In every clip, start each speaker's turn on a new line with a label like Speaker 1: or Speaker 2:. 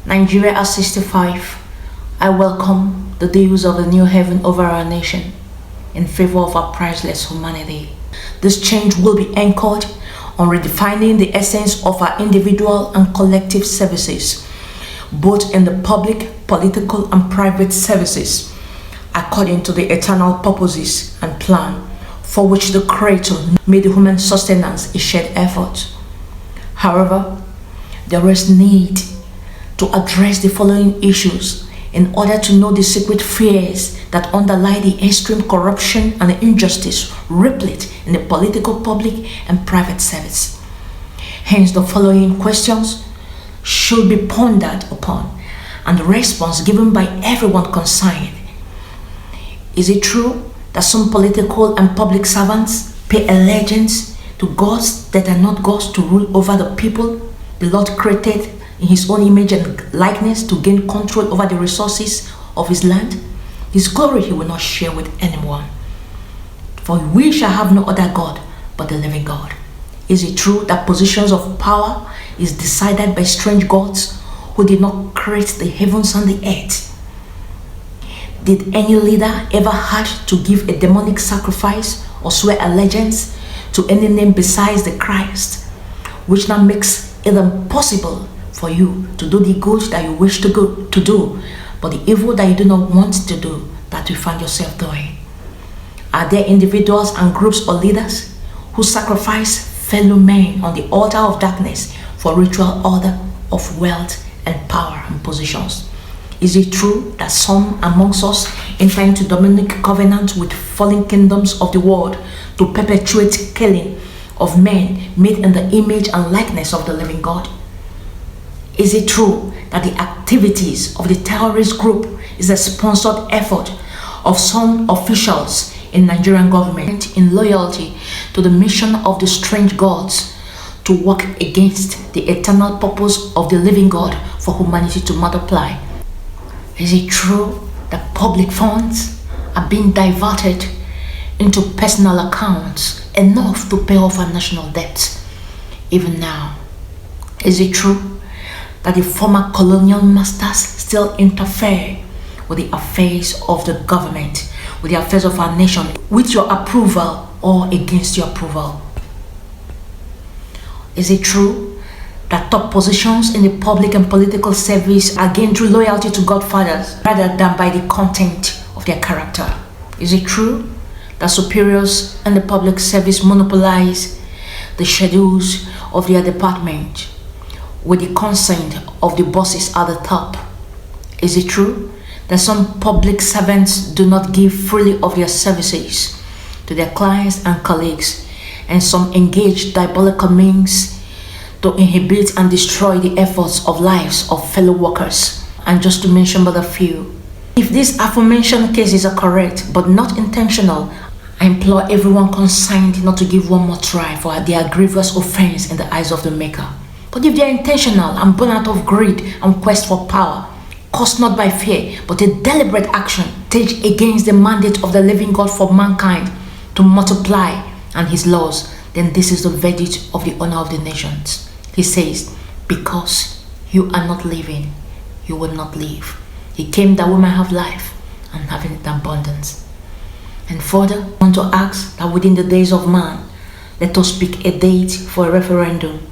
Speaker 1: Nigeria at 65, I welcome the dews of the new heaven over our nation in favor of our priceless humanity. This change will be anchored on redefining the essence of our individual and collective services, both in the public, political, and private services, according to the eternal purposes and plan for which the Creator made human sustenance a shared effort. However, there is need to address the following issues in order to know the secret fears that underlie the extreme corruption and injustice rampant in the political, public, and private service. Hence, the following questions should be pondered upon and the response given by everyone concerned. Is it true that some political and public servants pay allegiance to gods that are not gods to rule over the people the Lord created in His own image and likeness to gain control over the resources of His land? His glory He will not share with anyone. For we shall have no other God but the living God. Is it true that positions of power is decided by strange gods who did not create the heavens and the earth? Did any leader ever have to give a demonic sacrifice or swear allegiance to any name besides the Christ, which now makes it impossible for you to do the good that you wish to do, but the evil that you do not want to do, that you find yourself doing? Are there individuals and groups or leaders who sacrifice fellow men on the altar of darkness for ritual order of wealth and power and positions? Is it true that some amongst us enter into dominic covenant with fallen kingdoms of the world to perpetuate killing of men made in the image and likeness of the living God? Is it true that the activities of the terrorist group is a sponsored effort of some officials in Nigerian government in loyalty to the mission of the strange gods to work against the eternal purpose of the living God for humanity to multiply? Is it true that public funds are being diverted into personal accounts enough to pay off our national debts even now? Is it true that the former colonial masters still interfere with the affairs of the government, with the affairs of our nation, with your approval or against your approval? Is it true that top positions in the public and political service are gained through loyalty to godfathers rather than by the content of their character? Is it true that superiors in the public service monopolize the schedules of their department with the consent of the bosses at the top? Is it true that some public servants do not give freely of their services to their clients and colleagues, and some engage diabolical means to inhibit and destroy the efforts of lives of fellow workers? And just to mention but a few. If these aforementioned cases are correct but not intentional, I implore everyone concerned not to give one more try for their grievous offense in the eyes of the Maker. But if they are intentional and born out of greed and quest for power, caused not by fear, but a deliberate action, take against the mandate of the living God for mankind to multiply and His laws, then this is the verdict of the honor of the nations. He says, because you are not living, you will not live. He came that we might have life and have it in abundance. And further, I want to ask that within the days of man, let us pick a date for a referendum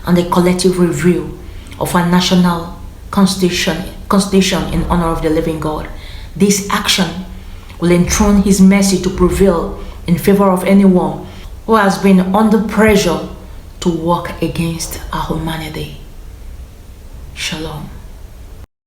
Speaker 1: and a collective review of our national constitution in honor of the living God. This action will enthrone His mercy to prevail in favor of anyone who has been under pressure to work against our humanity. Shalom.